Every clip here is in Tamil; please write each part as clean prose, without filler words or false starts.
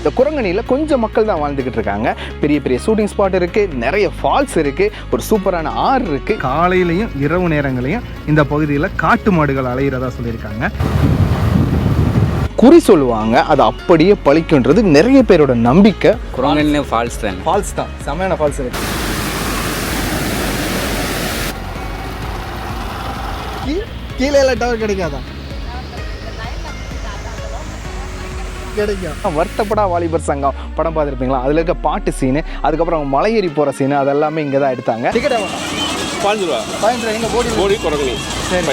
இந்த குரங்கணியில் கொஞ்சம் மக்கள் தான் வாழ்ந்துக்கிட்டு இருக்காங்க. பெரிய பெரிய ஷூட்டிங் ஸ்பாட் இருக்குது, நிறைய ஃபால்ஸ் இருக்குது, ஒரு சூப்பரான ஆறு இருக்குது. காலையிலையும் இரவு நேரங்களையும் இந்த பகுதியில் காட்டு மாடுகள் அலையிறதா சொல்லியிருக்காங்க. குறி சொல்லுவாங்க, அது அப்படியே பழிக்குன்றது நிறைய பேரோட நம்பிக்கை. குரங்கணி ஃபால்ஸ் தான் செமையான ஃபால்ஸ் இருக்கு. கீழே எல்லாம் டவர் கிடைக்காதா? கிடைக்கும். வருத்தப்படா வாலிபர் சங்கம் படம் பார்த்துருப்பீங்களா? அதில் இருக்க பாட்டு சீனு, அதுக்கப்புறம் அவங்க மலை ஏறி போகிற சீனு, அதெல்லாமே இங்கே தான் எடுத்தாங்க. டிக்கெட் எங்கே போடி குரங்கணி. சரி,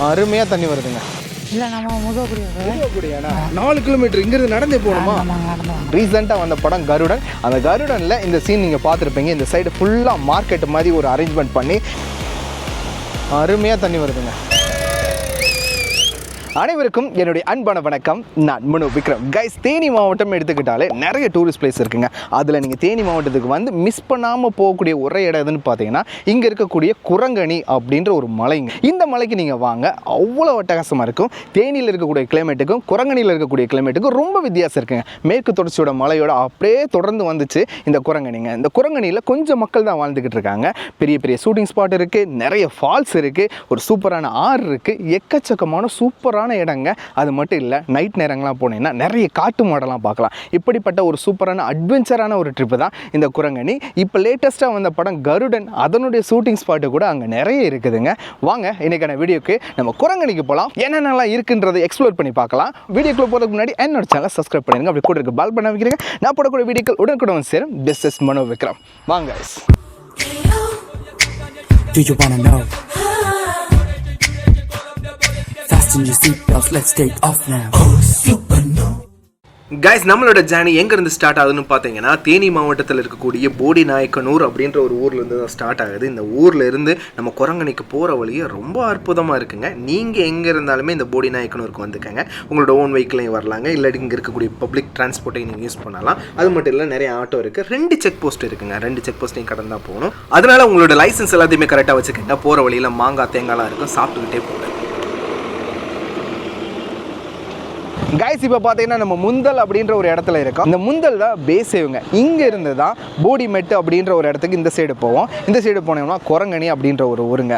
அருமையாக தண்ணி வருதுங்க. இல்லை, நம்ம முதக்கூடியா 4 கிலோமீட்டர் இங்கிருந்து நடந்தே போகணுமா? ரீசெண்டாக வந்த படம் கருடன். அந்த கருடனில் இந்த சீன் நீங்கள் பார்த்துருப்பீங்க. இந்த சைடு ஃபுல்லாக மார்க்கெட் மாதிரி ஒரு அரேஞ்ச்மெண்ட் பண்ணி அருமையாக தண்ணி வருதுங்க. அனைவருக்கும் என்னுடைய அன்பான வணக்கம். நான் மனு விக்ரம். கைஸ், தேனி மாவட்டம் எடுத்துக்கிட்டாலே நிறைய டூரிஸ்ட் பிளேஸ் இருக்குங்க. அதில் நீங்கள் தேனி மாவட்டத்துக்கு வந்து மிஸ் பண்ணாமல் போகக்கூடிய ஒரே இடம் எதுன்னு பார்த்தீங்கன்னா இங்கே இருக்கக்கூடிய குரங்கணி அப்படின்ற ஒரு மலைங்க. இந்த மலைக்கு நீங்கள் வாங்க, அவ்வளோ அட்டகாசமாக இருக்கும். தேனியில் இருக்கக்கூடிய கிளைமேட்டுக்கும் குரங்கணியில் இருக்கக்கூடிய கிளைமேட்டுக்கும் ரொம்ப வித்தியாசம் இருக்குங்க. மேற்கு தொடர்ச்சியோட மலையோட அப்படியே தொடர்ந்து வந்துச்சு இந்த குரங்கணிங்க. இந்த குரங்கணியில் கொஞ்சம் மக்கள் தான் வாழ்ந்துக்கிட்டு இருக்காங்க. பெரிய பெரிய ஷூட்டிங் ஸ்பாட் இருக்குது, நிறைய ஃபால்ஸ் இருக்குது, ஒரு சூப்பரான ஆறு இருக்குது, எக்கச்சக்கமான சூப்பரான இடங்க. அது மட்டும் இல்லை, நைட் நேரங்கள்லாம் போனீங்கன்னா நிறைய காட்டு மாடெல்லாம் பார்க்கலாம். இப்படிப்பட்ட ஒரு சூப்பரான அட்வென்ச்சரான ஒரு ட்ரிப்பு தான் இந்த குரங்கணி. இப்போ லேட்டஸ்ட்டாக வந்த படம் கருடன், அதனுடைய ஷூட்டிங் ஸ்பாட்டு கூட அங்கே நிறைய இருக்குதுங்க. வாங்க, இன்னைக்கான வீடியோக்கு நம்ம குரங்கணிக்கு போகலாம். என்னென்னலாம் இருக்குன்றதை எக்ஸ்ப்ளோர் பண்ணி பார்க்கலாம். வீடியோக்குள்ள போகிறதுக்கு முன்னாடி என்னோட சேனல் சப்ஸ்கிரைப் பண்ணிடுங்க. அப்படி கூட இருக்க பால் பண்ண வைக்கிறீங்க. நான் போடக்கூடிய வீடியோக்கள் உடனுக்குடன் சேரும். திஸ் இஸ் மனோ விக்ரம். வாங்க. Do you wanna know? Fasten your seatbelts, let's take off now. Oh, super no. Guys, நம்மளோட ஜேர்னி எங்கேருந்து ஸ்டார்ட் ஆகுதுன்னு பார்த்தீங்கன்னா தேனி மாவட்டத்தில் இருக்கக்கூடிய போடி நாயக்கனூர் அப்படின்ற ஒரு ஊர்லேருந்து தான் ஸ்டார்ட் ஆகுது. இந்த ஊரில் இருந்து நம்ம குரங்கணிக்கு போகிற வழியே ரொம்ப அற்புதமாக இருக்குங்க. நீங்கள் எங்கே இருந்தாலுமே இந்த போடி நாயக்கனூருக்கு வந்துக்கங்க. உங்களோட ஓன் வெஹிக்கிளையும் வரலாங்க, இல்லாட்டி இங்கே இருக்கக்கூடிய பப்ளிக் டிரான்ஸ்போர்ட்டையும் நீங்கள் யூஸ் பண்ணலாம். அது மட்டும் இல்லை, நிறைய ஆட்டோ இருக்குது. 2 செக் போஸ்ட் இருக்குங்க. 2 செக் போஸ்ட்டையும் கடந்து தான் போகணும். அதனால் உங்களோட லைசன்ஸ் எல்லாத்தையுமே கரெக்டாக வச்சுக்கோங்க. போகிற வழியில் மாங்காய் தேங்காய்லாம் இருக்கும், சாப்பிட்டுக்கிட்டே போங்க. கைஸ், இப்போ பார்த்தீங்கன்னா நம்ம முந்தல் அப்படின்ற ஒரு இடத்துல இருக்கோம். இந்த முந்தல் தான் பேசேவுங்க. இங்கே இருந்து தான் போடிமெட்டு அப்படின்ற ஒரு இடத்துக்கு இந்த சைடு போவோம். இந்த சைடு போனோம்னா குரங்கணி அப்படின்ற ஒரு ஊருங்க.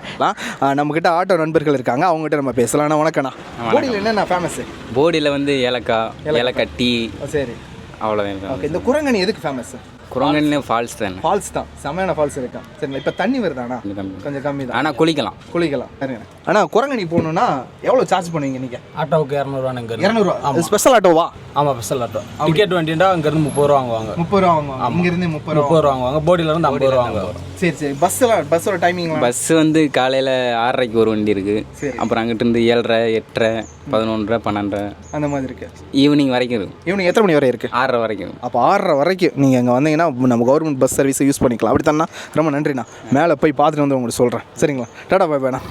நம்மக்கிட்ட ஆட்டோ நண்பர்கள் இருக்காங்க, அவங்ககிட்ட நம்ம பேசலாம். வணக்கண்ணா, போடியில் என்னென்ன ஃபேமஸ்? போடியில் வந்து ஏலக்காய் டீ. சரி, அவ்வளோதான். ஓகே, இந்த குரங்கணி எதுக்கு ஃபேமஸ்? குரங்கணி ஃபால்ஸ் தான் செமையான ஃபால்ஸ் இருக்கா? சரிங்களா, இப்போ தண்ணி வருதாண்ணா? கொஞ்சம் கம்மி தான், ஆனால் குளிக்கலாம். சரிங்கண்ணா. ஆனால் குரங்கணி போகணுன்னா எவ்வளோ சார்ஜ் பண்ணுவீங்க நீங்கள்? ஆட்டோவுக்கு 200 200. ஸ்பெஷல் ஆட்டோவா? ஆமாம், ஸ்பெஷல் ஆட்டோ. டிக்கெட் வண்டினா அங்கேருந்து 30 ரூபா வாங்குவாங்க. 30 ரூபா வாங்குவாங்க. இங்கேருந்து 30 ரூபா வாங்குவாங்க. போடியிலேருந்து 50 ரூபா வாங்குவாங்க. சரி. பஸ்ஸோட டைமிங்? பஸ் வந்து காலையில் 6:30க்கு ஒரு வண்டி இருக்குது. அப்புறம் அங்கிட்டு இருந்து 7:30, 8:30, 11:30, 12:30 அந்த மாதிரி இருக்கு. ஈவினிங் வரைக்கும் இருக்கும். ஈவினிங் எத்தனை மணி வரை இருக்குது? 6:30 வரைக்கும். அப்போ 6:30 வரைக்கும் நீங்கள் அங்கே வந்தீங்கன்னா நம்ம கவர்மெண்ட் பஸ் சர்வீஸை யூஸ் பண்ணிக்கலாம். அப்படி தானே? ரொம்ப நன்றிண்ணா. மேலே போய் பார்த்துட்டு வந்து உங்களுக்கு சொல்கிறேன். சரிங்களா, டாடா பாய் பாய்ண்ணா.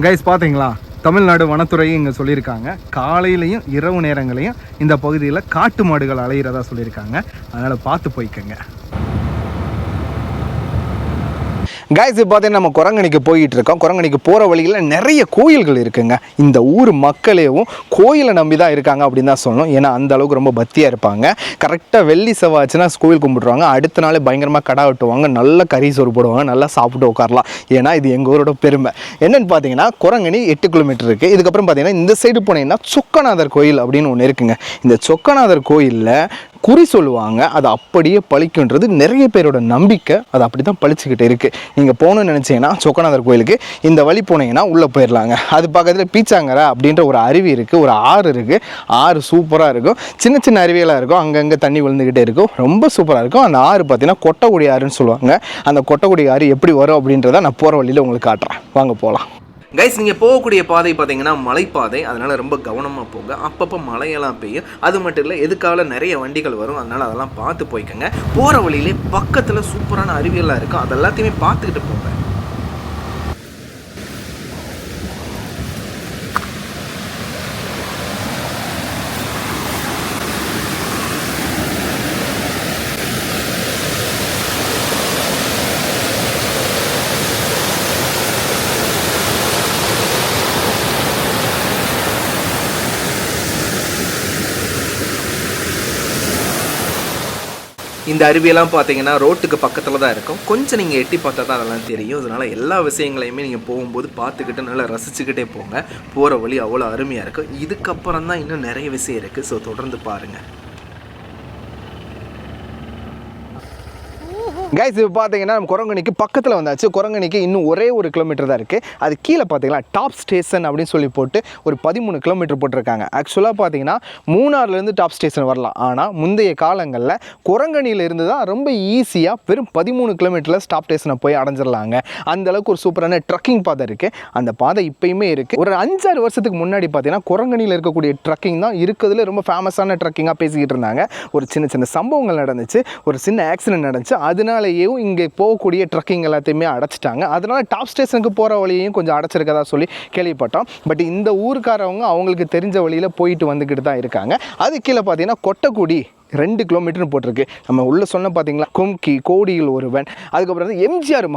கைஸ், பார்த்தீங்களா, தமிழ்நாடு வனத்துறை இங்கே சொல்லியிருக்காங்க, காலையிலையும் இரவு நேரங்களையும் இந்த பகுதியில் காட்டு மாடுகள் அலையிறதா சொல்லியிருக்காங்க. அதனால் பார்த்து போய்க்கங்க. கைஸ், இப்போ பார்த்தீங்கன்னா நம்ம குரங்கணிக்கு போயிட்டு இருக்கோம். குரங்கணிக்கு போகிற வழியில் நிறைய கோயில்கள் இருக்குங்க. இந்த ஊர் மக்களேவும் கோயிலை நம்பி தான் இருக்காங்க அப்படின்னு தான் சொல்லணும். ஏன்னா அந்த அளவுக்கு ரொம்ப பக்தியாக இருப்பாங்க. கரெக்டாக வெள்ளி செவ்வாய்ச்சுன்னா கோயில் கும்பிட்ருவாங்க. அடுத்த நாள் பயங்கரமாக கடா வெட்டுவாங்க, நல்ல கறி சோறு போடுவாங்க, நல்லா சாப்பிட்டு உட்காரலாம். ஏன்னா இது எங்கள் ஊரோட பெருமை. என்னென்னு பார்த்தீங்கன்னா குரங்கணி 8 கிலோமீட்டர் இருக்குது. இதுக்கப்புறம் பார்த்தீங்கன்னா இந்த சைடு போனீங்கன்னா சொக்கநாதர் கோயில் அப்படின்னு ஒன்று இருக்குங்க. இந்த சொக்கநாதர் கோயிலில் குறி சொல்லுவாங்க, அது அப்படியே பழிக்குன்றது நிறைய பேரோட நம்பிக்கை. அது அப்படி தான் பழிச்சுக்கிட்டு இருக்குது. நீங்கள் போகணுன்னு நினச்சிங்கன்னா சொக்கநாதர் கோயிலுக்கு இந்த வழி போனீங்கன்னா உள்ளே போயிடலாங்க. அது பக்கத்தில் பீச்சாங்கரை அப்படின்ற ஒரு அருவி இருக்குது, ஒரு ஆறு இருக்குது. ஆறு சூப்பராக இருக்கும், சின்ன சின்ன அருவியெல்லாம் இருக்கும், அங்கங்கே தண்ணி விழுந்துக்கிட்டே இருக்கும், ரொம்ப சூப்பராக இருக்கும். அந்த ஆறு பார்த்தீங்கன்னா கொட்டக்குடி ஆறுன்னு சொல்லுவாங்க. அந்த கொட்டக்குடி ஆறு எப்படி வரும் அப்படின்றத நான் போகிற வழியில் உங்களுக்கு காட்டுறேன். வாங்க போகலாம். கைஸ், நீங்கள் போகக்கூடிய பாதை பார்த்தீங்கன்னா மலைப்பாதை. அதனால் ரொம்ப கவனமாக போங்க. அப்பப்போ மழையெல்லாம் பெய்யும். அது மட்டும் இல்லை, எதுக்காக நிறைய வண்டிகள் வரும். அதனால் அதெல்லாம் பார்த்து போய்க்கோங்க. போகிற வழியிலே பக்கத்தில் சூப்பரான அருவியெல்லாம் இருக்கும். அதெல்லாத்தையுமே பார்த்துக்கிட்டு போங்க. இந்த அருவியெல்லாம் பார்த்தீங்கன்னா ரோட்டுக்கு பக்கத்தில் தான் இருக்கும். கொஞ்சம் நீங்கள் எட்டி பார்த்தா தான் அதெல்லாம் தெரியும். அதனால் எல்லா விஷயங்களையுமே நீங்கள் போகும்போது பார்த்துக்கிட்டு நல்லா ரசிச்சுக்கிட்டே போங்க. போகிற வழி அவ்வளோ அருமையாக இருக்கும். இதுக்கப்புறம் தான் இன்னும் நிறைய விஷயம் இருக்குது. ஸோ தொடர்ந்து பாருங்கள். கைஸ் இப்போ பார்த்தீங்கன்னா நம்ம குரங்கணிக்கு பக்கத்தில் வந்தாச்சு. குரங்கணிக்கு இன்னும் ஒரே ஒரு கிலோமீட்டர் தான் இருக்குது. அது கீழே பார்த்தீங்கன்னா டாப் ஸ்டேஷன் அப்படின்னு சொல்லி போட்டு ஒரு 13 கிலோமீட்டர் போட்டிருக்காங்க. ஆக்சுவலாக பார்த்தீங்கன்னா மூணார்லேருந்து டாப் ஸ்டேஷன் வரலாம். ஆனால் முந்தைய காலங்களில் குரங்கணியிலேருந்து தான் ரொம்ப ஈஸியாக வெறும் 13 கிலோமீட்டரில் ஸ்டாப் ஸ்டேஷனை போய் அடைஞ்சிடலாங்க. அந்தளவுக்கு ஒரு சூப்பரான ட்ரக்கிங் பாதை இருக்குது. அந்த பாதை இப்போயுமே இருக்குது. ஒரு 5-6 வருஷத்துக்கு முன்னாடி பார்த்தீங்கன்னா குரங்கணியில் இருக்கக்கூடிய ட்ரக்கிங் தான் இருக்கிறதுல ரொம்ப ஃபேமஸான ட்ரக்கிங்காக பேசிக்கிட்டு இருந்தாங்க. ஒரு சின்ன சின்ன சம்பவங்கள் நடந்துச்சு, ஒரு சின்ன ஆக்சிடென்ட் நடந்துச்சு. அதனாலேயும் இங்கே போகக்கூடிய ட்ரக்கிங் எல்லாத்தையுமே அடைச்சிட்டாங்க. அதனால டாப் ஸ்டேஷனுக்கு போகிற வழியையும் கொஞ்சம் அடைச்சிருக்கதா சொல்லி கேள்விப்பட்டோம். பட் இந்த ஊருக்காரவங்க அவங்களுக்கு தெரிஞ்ச வழியில் போயிட்டு வந்துக்கிட்டு தான் இருக்காங்க. அது கீழே பார்த்தீங்கன்னா கொட்டக்குடி 2 கிலோமீட்டர்னு போட்டிருக்கு. நம்ம உள்ளே சொன்ன பார்த்தீங்களா கும்கி, கோடியில் ஒருவன், அதுக்கப்புறம் வந்து எம்ஜிஆர்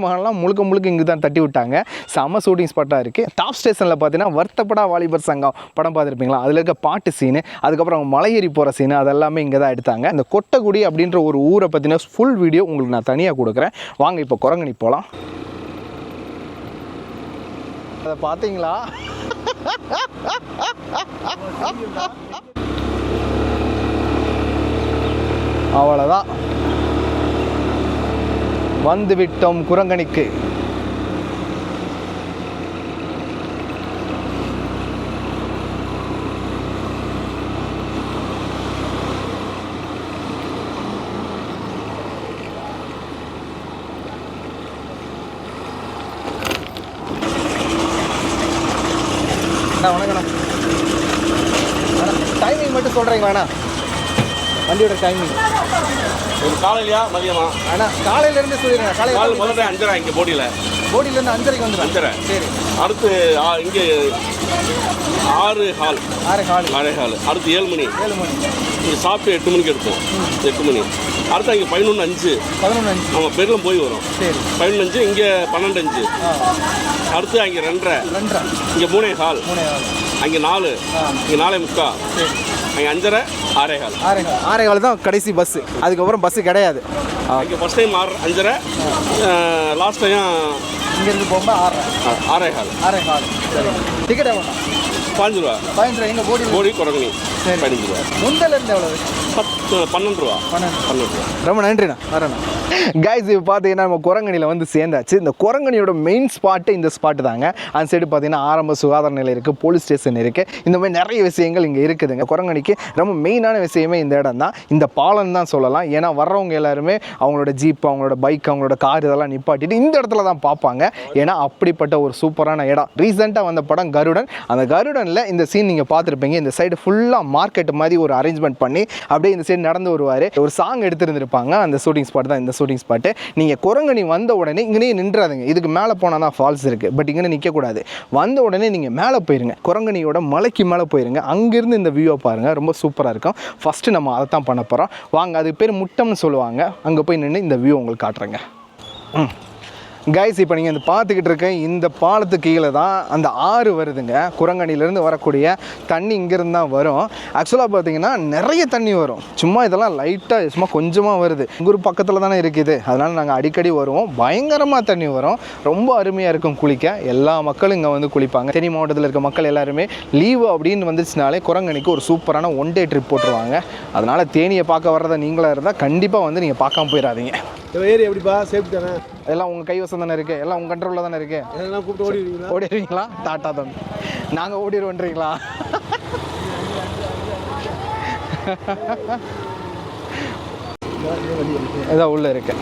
மகான்லாம் முழுக்க இங்கே தான் தட்டி விட்டாங்க. செம்ம ஷூட்டிங் ஸ்பாட்டாக இருக்குது. டாப் ஸ்டேஷனில் பார்த்தீங்கன்னா வருத்தப்படா வாலிபர் சங்கம் படம் பார்த்துருப்பீங்களா, அதில் இருக்க பாட்டு சீனு, அதுக்கப்புறம் மலையேறி போகிற சீனு, அதெல்லாமே இங்கே தான் எடுத்தாங்க. இந்த கொட்டக்குடி அப்படின்ற ஒரு ஊரை பற்றின ஃபுல் வீடியோ உங்களுக்கு நான் தனியாக கொடுக்குறேன். வாங்க இப்போ குரங்கணி போகலாம். அதை பார்த்தீங்களா? அவ்வளோதான், வந்து விட்டோம் குரங்கணிக்கு. வணக்கண்ணா, டைமிங் மட்டும் சொல்கிறீங்களாண்ணா? வண்டியோட டைமிங் ஒரு காலையிலையா மதியமா? அண்ணா காலையிலேருந்து சொல்லிடுங்க. காலை முதல்ல 5:30 இங்கே போடியிலேருந்து 5:30 வந்துடும். 5:30. சரி. அடுத்து இங்கே 6 ஹால். அடுத்து 7 மணி. இங்கே சாப்பிட்டு 8 மணிக்கு எடுப்போம். 8 மணி. அடுத்து இங்கே 11:05. நம்ம பெருலம் போய் வரும். சரி. 11:05, இங்கே 12:05. அடுத்து அங்கே 2:30. இங்கே 3 ஹால். அங்கே 4. இங்கே 4:45. அங்கே 5:30, 6:15 தான் கடைசி பஸ்ஸு. அதுக்கப்புறம் பஸ்ஸு கிடையாது. இங்கே ஃபஸ்ட் டைம் 5:30, லாஸ்ட் டைம் இங்கேருந்து போகும்போது 6:15. சரி. டிக்கெட் எவ்வளோ? 15 ரூபா. 15 ரூபா. எங்கே போடி குரங்கணி 15 ரூபா. முந்தலேருந்து எவ்வளோ? 12 ரூபா. ரொம்ப நன்றிண்ணா, வரேண்ணா. கைஸ் இப்போ பார்த்தீங்கன்னா நம்ம குரங்கணியில் வந்து சேர்ந்தாச்சு. இந்த குரங்கணியோட மெயின் ஸ்பாட்டு இந்த ஸ்பாட்டு தாங்க. அந்த சைடு பார்த்தீங்கன்னா ஆரம்ப சுகாதார நிலையம் இருக்குது, போலீஸ் ஸ்டேஷன் இருக்குது. இந்த மாதிரி நிறைய விஷயங்கள் இங்கே இருக்குதுங்க. குரங்கணிக்கு ரொம்ப மெயினான விஷயமே இந்த இடம் தான், இந்த பாலம் தான் சொல்லலாம். ஏன்னா வர்றவங்க எல்லாருமே அவங்களோட ஜீப், அவங்களோட பைக், அவங்களோட கார் இதெல்லாம் நிப்பாட்டிட்டு இந்த இடத்துல தான் பார்ப்பாங்க. ஏன்னா அப்படிப்பட்ட ஒரு சூப்பரான இடம். ரீசெண்டாக வந்த படம் கருடன். அந்த கருடனில் இந்த சீன் நீங்கள் பார்த்துருப்பீங்க. இந்த சைடு ஃபுல்லாக மார்க்கெட் மாதிரி ஒரு அரேஞ்ச்மெண்ட் பண்ணி அப்படியே இந்த சைடு நடந்து வருவார். ஒரு சாங் எடுத்துருந்துருப்பாங்க. அந்த ஷூட்டிங் ஸ்பாட் தான் இந்த ஷூட்டிங் ஸ்பாட்டு. நீங்கள் குரங்கணி வந்த உடனே இங்கே நின்றாதுங்க. இதுக்கு மேலே போனால் தான் ஃபால்ஸ் இருக்குது. பட் இங்கே நிற்கக்கூடாது. வந்த உடனே நீங்கள் மேலே போயிருங்க, குரங்கணியோட மலைக்கு மேலே போயிருங்க. அங்கேருந்து இந்த வியூவை பாருங்கள், ரொம்ப சூப்பராக இருக்கும். ஃபஸ்ட்டு நம்ம அதை தான் பண்ண போகிறோம். வாங்க, அதுக்கு பேர் முட்டம்னு சொல்லுவாங்க. அங்கே போய் நின்று இந்த வியூ உங்களுக்கு காட்டுறேங்க. கைஸ் இப்போ நீங்கள் இந்த பார்த்துக்கிட்டு இருக்க இந்த பாலத்துக்கு கீழே தான் அந்த ஆறு வருதுங்க. குரங்கணிலேருந்து வரக்கூடிய தண்ணி இங்கேருந்து தான் வரும். ஆக்சுவலாக பார்த்தீங்கன்னா நிறைய தண்ணி வரும். சும்மா இதெல்லாம் லைட்டாக சும்மா கொஞ்சமாக வருது. எங்கள் ஊர் பக்கத்தில் தானே இருக்குது. அதனால் நாங்கள் அடிக்கடி வருவோம். பயங்கரமாக தண்ணி வரும். ரொம்ப அருமையாக இருக்கும் குளிக்க. எல்லா மக்களும் இங்கே வந்து குளிப்பாங்க. தேனி மாவட்டத்தில் இருக்க மக்கள் எல்லாருமே லீவு அப்படின்னு வந்துச்சுனாலே குரங்கணிக்கு ஒரு சூப்பரான 1 டே ட்ரிப் போட்டுருவாங்க. அதனால் தேனியை பார்க்க வர்றதை நீங்களாக இருந்தால் கண்டிப்பாக வந்து நீங்கள் பார்க்காம போயிடாதீங்க. ஏரியா எப்படிப்பா? சேஃப்டி தானே? எல்லாம் உங்கள் கைவசம் தானே இருக்குது, எல்லாம் உங்கள் கண்ட்ரோலில் தானே இருக்குது. எல்லாம் கூப்பிட்டு ஓடிடுவீங்களா? ஓடிடுவீங்களா? டாட்டா தான் நாங்கள் ஓடிடுவோன்றீங்களா? ஏதோ உள்ளே இருக்கு.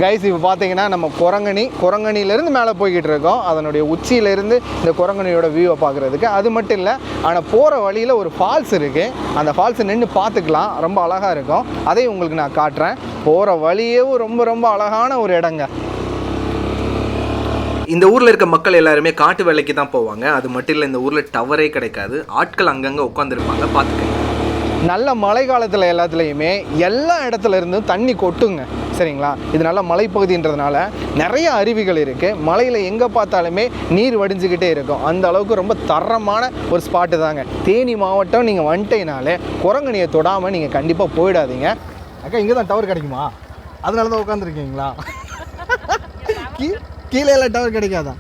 கைஸ் இப்போ பார்த்தீங்கன்னா நம்ம குரங்கணியிலேருந்து மேலே போய்கிட்டு இருக்கோம். அதனுடைய உச்சியிலேருந்து இந்த குரங்கணியோட வியூவை பார்க்குறதுக்கு. அது மட்டும் இல்லை, ஆனால் போகிற வழியில் ஒரு ஃபால்ஸ் இருக்குது. அந்த ஃபால்ஸை நின்று பார்த்துக்கலாம், ரொம்ப அழகாக இருக்கும். அதையும் உங்களுக்கு நான் காட்டுறேன். போகிற வழியவும் ரொம்ப ரொம்ப அழகான ஒரு இடங்க. இந்த ஊரில் இருக்க மக்கள் எல்லாருமே காட்டு வேலைக்கு தான் போவாங்க. அது மட்டும் இல்லை, இந்த ஊரில் டவரே கிடைக்காது. ஆட்கள் அங்கங்கே உட்காந்துருப்பாங்க. பார்த்துக்கங்க. நல்ல மழை காலத்தில் எல்லாத்துலேயுமே எல்லா இடத்துல இருந்தும் தண்ணி கொட்டுங்க. சரிங்களா. இது நல்ல மலைப்பகுதின்றதுனால நிறைய அருவிகள் இருக்குது. மலையில் எங்கே பார்த்தாலுமே நீர் வடிஞ்சுக்கிட்டே இருக்கும். அந்த அளவுக்கு ரொம்ப தரமான ஒரு ஸ்பாட்டு தாங்க. தேனி மாவட்டம் நீங்கள் வந்துட்டீங்கனாலே குரங்கணியை தொடாமல் நீங்கள் கண்டிப்பாக போயிடாதீங்க. அக்கா இங்கே தான் டவர் கிடைக்குமா? அதனால தான் உட்காந்துருக்கீங்களா? கீழே எல்லாம் டவர் கிடைக்காதா?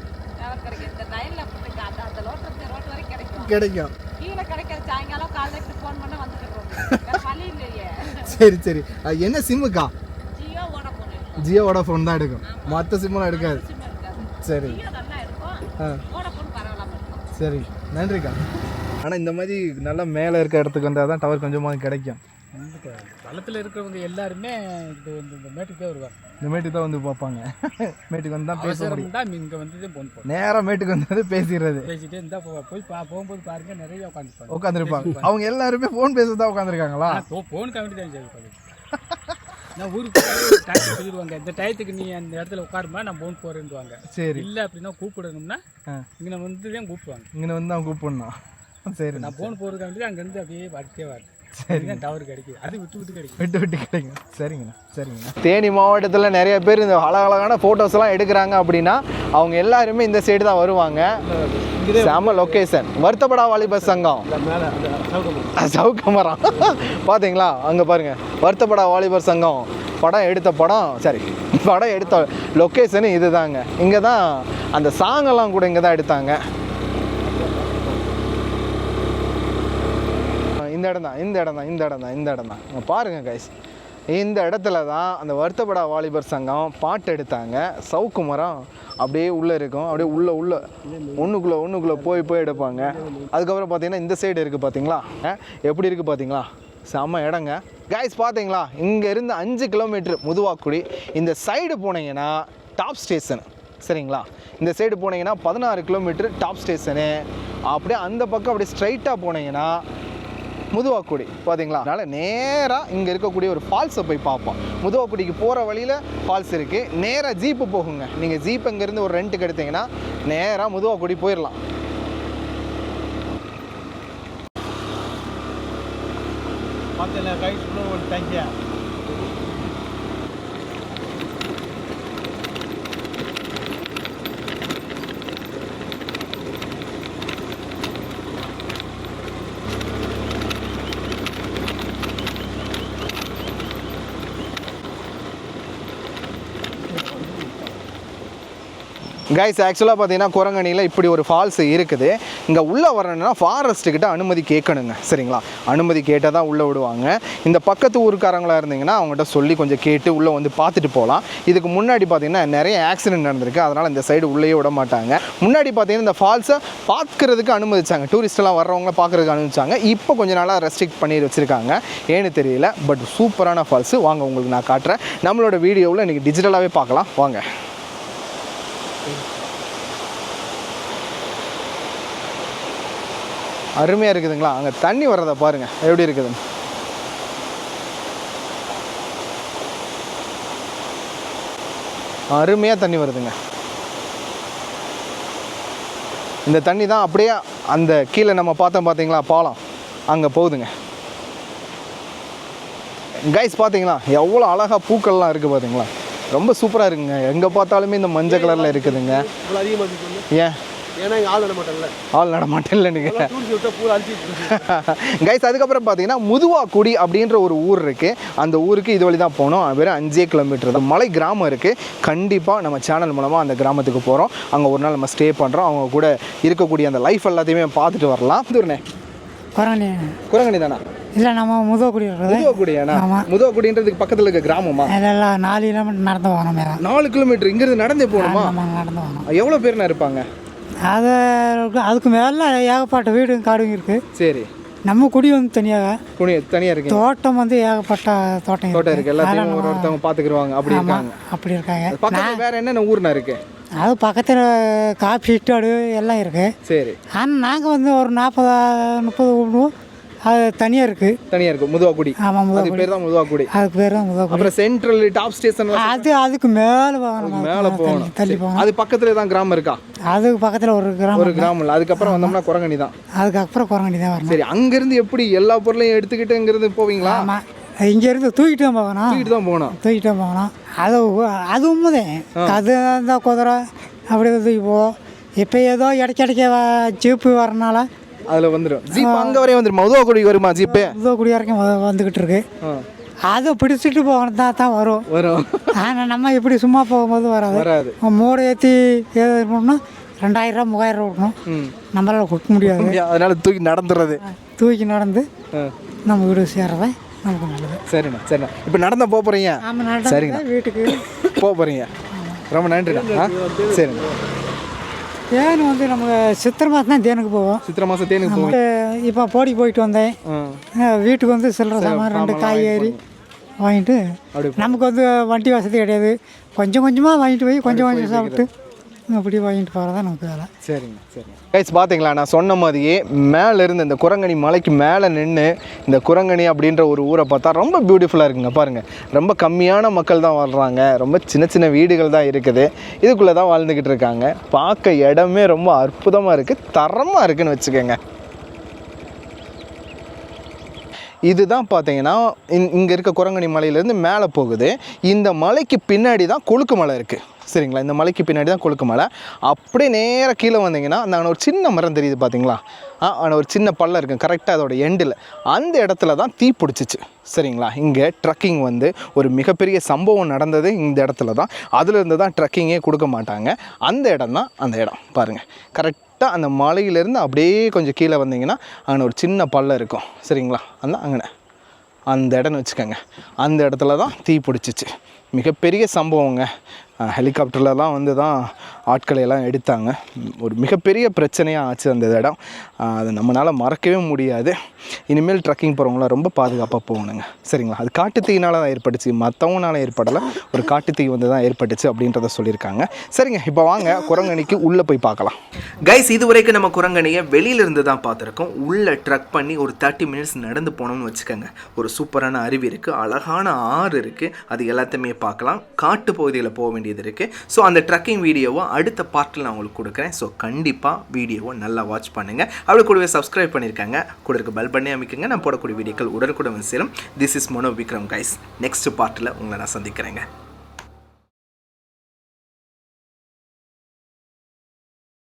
கிடைக்கும். சரி சரி. என்ன சிம்முக்கா? ஜியோ வோடாஃபோன் தான் எடுக்கும், மற்ற சிம்மெல்லாம் எடுக்காது. சரி சரி, நன்றிக்கா. ஆனால் இந்த மாதிரி நல்லா மேலே இருக்க இடத்துக்கு வந்தால் தான் டவர் கொஞ்சமாக கிடைக்கும். பள்ளத்தில் இருக்கிறவங்க எல்லாருமே இது வந்து இந்த மேட்டுக்கு தான் வருவாங்க. இந்த மேட்டுக்கு தான் வந்து பார்ப்பாங்க. மேட்டுக்கு வந்து தான் பேச முடியும். இங்கே வந்து ஃபோன் போடுவோம். நேராக மேட்டுக்கு வந்து பேசிடுறது. பேசிட்டு இருந்தால் போய் போகும்போது பாருங்க நிறைய உட்காந்துருப்பாங்க. அவங்க எல்லாருமே ஃபோன் பேச தான் உட்காந்துருக்காங்களா? ஃபோன் கவனிட்டு தான் சரி. நான் ஊருக்கு டாக்டர் சொல்லிடுவாங்க, இந்த டயத்துக்கு நீ அந்த இடத்துல உட்காருமா, நான் ஃபோன் போகிறேன்னுவாங்க. சரி. இல்லை அப்படின்னா கூப்பிடணும்னா இங்கே வந்து தான் கூப்பிடுவாங்க. இங்கே வந்து தான் கூப்பிடணும். சரி. நான் ஃபோன் போகிறதுக்காண்டி அங்கேருந்து அப்படியே வரட்டே வரேன். சரிங்க, டவர் கிடைக்குது, அது விட்டு கிடைக்கும். விட்டு கிடைக்கும். சரிங்கண்ணா சரிங்கண்ணா. தேனி மாவட்டத்தில் நிறைய பேர் இந்த அழகழகான ஃபோட்டோஸ்லாம் எடுக்கிறாங்க அப்படின்னா அவங்க எல்லாருமே இந்த சைடு தான் வருவாங்க. செம லொக்கேஷன். வருத்தப்படா வாலிபர் சங்கம் சவுக்கமரம் பார்த்தீங்களா? அங்கே பாருங்கள், வருத்தப்படா வாலிபர் சங்கம் படம் எடுத்த லொக்கேஷனு இது தாங்க. இங்கே தான் அந்த சாங்கெல்லாம் கூட இங்கே தான் எடுத்தாங்க. இந்த இடம் தான் பாருங்கள் கைஸ். இந்த இடத்துல தான் அந்த வருத்தப்படா வாலிபர் சங்கம் பாட்டு எடுத்தாங்க. சவுக்கு மரம் அப்படியே உள்ளே இருக்கும், அப்படியே உள்ள ஒன்றுக்குள்ளே போய் எடுப்பாங்க. அதுக்கப்புறம் பார்த்தீங்கன்னா இந்த சைடு இருக்குது பார்த்தீங்களா, எப்படி இருக்குது பார்த்தீங்களா? செம்ம இடங்க கைஸ். பார்த்தீங்களா, இங்கேருந்து 5 கிலோமீட்டர் முதுவாக்குடி. இந்த சைடு போனீங்கன்னா டாப் ஸ்டேஷன், சரிங்களா. இந்த சைடு போனீங்கன்னா 16 கிலோமீட்டர் டாப் ஸ்டேஷனு. அப்படியே அந்த பக்கம் அப்படியே ஸ்ட்ரைட்டாக போனீங்கன்னா முதுவாக்குடி பார்த்தீங்களா. அதனால் நேராக இங்கே இருக்கக்கூடிய ஒரு ஃபால்ஸை போய் பார்ப்போம். முதுவாக்குடிக்கு போகிற வழியில் ஃபால்ஸ் இருக்குது. நேராக ஜீப்பு போகுங்க. நீங்கள் ஜீப் இங்கேருந்து ஒரு ரெண்ட்டுக்கு எடுத்தீங்கன்னா நேராக முதுவாக்குடி போயிடலாம். பார்த்தேன் கைஸ், ஒரு தேங்க்யூ. கைஸ், ஆக்சுவலாக பார்த்தீங்கன்னா குரங்கணியில் இப்படி ஒரு ஃபால்ஸ் இருக்குது. இங்கே உள்ளே வரணுன்னா ஃபாரஸ்ட்டுக்கிட்ட அனுமதி கேட்கணுங்க, சரிங்களா. அனுமதி கேட்டால் தான் உள்ளே விடுவாங்க. இந்த பக்கத்து ஊருக்காரங்களாக இருந்தீங்கன்னா அவங்ககிட்ட சொல்லி கொஞ்சம் கேட்டு உள்ளே வந்து பார்த்துட்டு போகலாம். இதுக்கு முன்னாடி பார்த்தீங்கன்னா நிறைய ஆக்சிடென்ட் நடந்திருக்கு, அதனால் இந்த சைடு உள்ளேயே விட மாட்டாங்க. முன்னாடி பார்த்தீங்கன்னா இந்த ஃபால்ஸை பார்க்குறதுக்கு அனுமதிச்சாங்க, டூரிஸ்ட்டெல்லாம் வர்றவங்கள பார்க்குறதுக்கு அனுமதிச்சாங்க. இப்போ கொஞ்சம் நாளாக ரெஸ்ட்ரிக்ட் பண்ணி வச்சுருக்காங்க, ஏன்னு தெரியல. பட் சூப்பரான ஃபால்ஸு. வாங்க உங்களுக்கு நான் காட்டுறேன். நம்மளோட வீடியோவில் இன்றைக்கி டிஜிட்டலாகவே பார்க்கலாம் வாங்க. அருமையாக இருக்குதுங்களா? அங்கே தண்ணி வர்றதை பாருங்கள் எப்படி இருக்குதுன்னு. அருமையாக தண்ணி வருதுங்க. இந்த தண்ணி தான் அப்படியே அந்த கீழே நம்ம பார்த்தோம் பார்த்தீங்களா பாலம், அங்கே போகுதுங்க. கைஸ் பார்த்தீங்களா எவ்வளோ அழகாக பூக்கள்லாம் இருக்குது பார்த்தீங்களா? ரொம்ப சூப்பராக இருக்குங்க. எங்கே பார்த்தாலுமே இந்த மஞ்சள் கலரில் இருக்குதுங்க. ஏன்? ஏன்னா இங்கே ஆள் நடமாட்டேன்ல நீங்கள் கைஸ். அதுக்கப்புறம் பார்த்தீங்கன்னா முதுவாக்குடி அப்படின்ற ஒரு ஊர் இருக்குது. அந்த ஊருக்கு இது வழி தான் போகணும். வெறும் 5 கிலோமீட்டர் தான். மலை கிராமம் இருக்குது. கண்டிப்பாக நம்ம சேனல் மூலமாக அந்த கிராமத்துக்கு போகிறோம். அங்கே ஒரு நாள் நம்ம ஸ்டே பண்ணுறோம். அவங்க கூட இருக்கக்கூடிய அந்த லைஃப் எல்லாத்தையுமே பார்த்துட்டு வரலாம். தூர்னே குரங்கணி தானா? இல்லை, நம்ம முதுவாக்குடி. முதுவாக்குடின்றதுக்கு பக்கத்தில் இருக்க கிராமமா? இல்லை, 4 கிலோமீட்டர் நடந்து போகணும். 4 கிலோமீட்டர் இங்கிருந்து நடந்தே போகணுமா? நடந்து போகணும். எவ்வளோ பேர்னா இருப்பாங்க? அதுக்கு மேலே ஏகப்பட்ட வீடு காடுங்க இருக்குது. சரி. நம்ம குடி வந்து தனியாக இருக்கு. தோட்டம் வந்து ஏகப்பட்ட தோட்டம் இருக்கு. எல்லாத்தையும் ஒருத்தவங்க பார்த்துக்குருவாங்க. அப்படி இருக்காங்க. பக்கத்துல வேற என்னென்ன ஊர்னா இருக்கு? அது பக்கத்தில் காஃபி ஸ்டாடு எல்லாம் இருக்குது. சரி. ஆனால் நாங்கள் வந்து ஒரு 40-30 விடுவோம். அது தனியாக இருக்குது. முதுவாக்குடி. ஆமாம், அதுக்கு பேர் தான் முதுவாக்குடி. அப்புறம் சென்ட்ரல் டாப் ஸ்டேஷன் அதுக்கு மேலே போகணும். தள்ளி போகணும். அது பக்கத்துல தான் கிராமம் இருக்கா? அதுக்கு பக்கத்தில் ஒரு கிராமம் இல்லை. அதுக்கப்புறம் வந்தோம்னா குரங்கணி தான். அதுக்கப்புறம் குரங்கணி தான் வரணும். சரி. அங்கேருந்து எப்படி எல்லா பொருளையும் எடுத்துக்கிட்டு இங்கேருந்து போவீங்களா? ஆமாம், இங்கேருந்து தூக்கிட்டு தான் போகணும். தூக்கிட்டு தான் போகணும். தூக்கிட்டு தான் போகணும். அது உண்மைதான். அது அந்த குதிரை அப்படி தூக்கி போவோம். இப்போ ஏதோ இடைக்கிடைக்க ஜீப்பு வரனால அதில் வந்துடும். ஜீப் அங்கே வரையும் வந்துடுமா? உதவக்குடி வருமா ஜீப்பு? உதவக்குடி வரைக்கும் வந்துக்கிட்டு இருக்கு. அதை பிடிச்சிட்டு போகணும் தான் வரும். ஆனால் நம்ம இப்படி சும்மா போகும்போது வராது. மூடை ஏற்றி ஏறணும்னா 2000 ரூபா 3000 ரூபா கொடுக்கணும். நம்மளால் கொடுக்க முடியாது. அதனால தூக்கி நடந்துடுறது. தூக்கி நடந்து நம்ம வீடு சேர்றதே நமக்கு நல்லது. சரிண்ணா. இப்போ நடந்தால் போக போகிறீங்க? ஆமாம், சரிங்க. வீட்டுக்கு போக போகிறீங்க. ரொம்ப நன்றிண்ணா. சரிண்ணா. தேன் வந்து நமக்கு சித்திரை மாதம் தான் தேனுக்கு போவோம். சித்திரை மாதம் தேனுக்கு போவோம். இப்போ போயிட்டு வந்தேன். வீட்டுக்கு வந்து சில்லறை சாமான் 2 காய்கறி வாங்கிட்டு, நமக்கு வந்து வண்டி வசதி கிடையாது. கொஞ்சம் கொஞ்சமாக வாங்கிட்டு போய் கொஞ்சம் சாப்பிட்டு அப்படி வாங்கிட்டு போகிறதா நமக்கு வேலை. சரிங்க. கைஸ் பார்த்தீங்களா, நான் சொன்ன மாதிரியே மேலேருந்து இந்த குரங்கணி மலைக்கு மேலே நின்று இந்த குரங்கணி அப்படின்ற ஒரு ஊரை பார்த்தா ரொம்ப பியூட்டிஃபுல்லாக இருக்குங்க. பாருங்கள், ரொம்ப கம்மியான மக்கள் தான் வாழ்கிறாங்க. ரொம்ப சின்ன வீடுகள் தான் இருக்குது. இதுக்குள்ளே தான் வாழ்ந்துக்கிட்டு இருக்காங்க. பார்க்க இடமே ரொம்ப அற்புதமாக இருக்குது, தரமாக இருக்குதுன்னு வச்சுக்கோங்க. இதுதான் பார்த்தீங்கன்னா இங்கே இருக்க குரங்கணி மலையிலேருந்து மேலே போகுது. இந்த மலைக்கு பின்னாடி தான் கொழுக்கு மலை இருக்குது. சரிங்களா, இந்த மலைக்கு பின்னாடி தான் கொழுக்கு மலை. அப்படியே நேராக கீழே வந்தீங்கன்னா அந்த ஒரு சின்ன மரம் தெரியுது பார்த்தீங்களா? ஆனால் ஒரு சின்ன பள்ளம் இருக்குது கரெக்டாக அதோட எண்டில். அந்த இடத்துல தான் தீ பிடிச்சிச்சு. சரிங்களா, இங்கே ட்ரக்கிங் வந்து ஒரு மிகப்பெரிய சம்பவம் நடந்தது இந்த இடத்துல தான். அதுலேருந்து தான் ட்ரக்கிங்கே கொடுக்க மாட்டாங்க. அந்த இடம் தான் அந்த இடம். பாருங்கள், கரெக்டாக அந்த மலையிலேருந்து அப்படியே கொஞ்சம் கீழே வந்தீங்கன்னா அங்கே ஒரு சின்ன பள்ளம் இருக்கும். சரிங்களா, அங்கே அந்த இடம்னு வச்சுக்கோங்க. அந்த இடத்துல தான் தீ பிடிச்சிச்சு. மிகப்பெரிய சம்பவங்க. ஹெலிகாப்டர்லாம் வந்து தான் ஆட்களை எல்லாம் எடுத்தாங்க. ஒரு மிகப்பெரிய பிரச்சனையாக ஆச்சு அந்த இடம். அதை நம்மளால் மறக்கவே முடியாது. இனிமேல் ட்ரக்கிங் போகிறவங்களாம் ரொம்ப பாதுகாப்பாக போகணுங்க. சரிங்களா, அது காட்டுத்தீயினால் தான் ஏற்பட்டுச்சு, மற்றவங்களால ஏற்படலை. ஒரு காட்டுத்தீ வந்து தான் ஏற்பட்டுச்சு அப்படின்றத சொல்லியிருக்காங்க. சரிங்க, இப்போ வாங்க குரங்கணிக்கு உள்ளே போய் பார்க்கலாம். கைஸ், இது வரைக்கும் நம்ம குரங்கணியை வெளியிலிருந்து தான் பார்த்துருக்கோம். உள்ளே ட்ரக் பண்ணி ஒரு 30 மினிட்ஸ் நடந்து போனோம்னு வச்சுக்கோங்க. ஒரு சூப்பரான அருவி இருக்குது, அழகான ஆறு இருக்குது. அது எல்லாத்தையுமே பார்க்கலாம். காட்டு பகுதியில் போக வேண்டியது இருக்குது. ஸோ அந்த ட்ரக்கிங் வீடியோவை அடுத்த பார்ட்டில் நான் உங்களுக்கு கொடுக்குறேன். ஸோ கண்டிப்பாக வீடியோவை நல்லா வாட்ச் பண்ணுங்கள். அப்படி கூடவே சப்ஸ்கிரைப் பண்ணியிருக்காங்க, கூட இருக்க பெல் பண்ணி அமைக்குங்க. நான் போடக்கூடிய வீடியோக்கள் உடனுக்குடன் சேரும். This is mono Vikram guys. Next பார்ட்டில் உங்களை நான் சந்திக்கிறேங்க.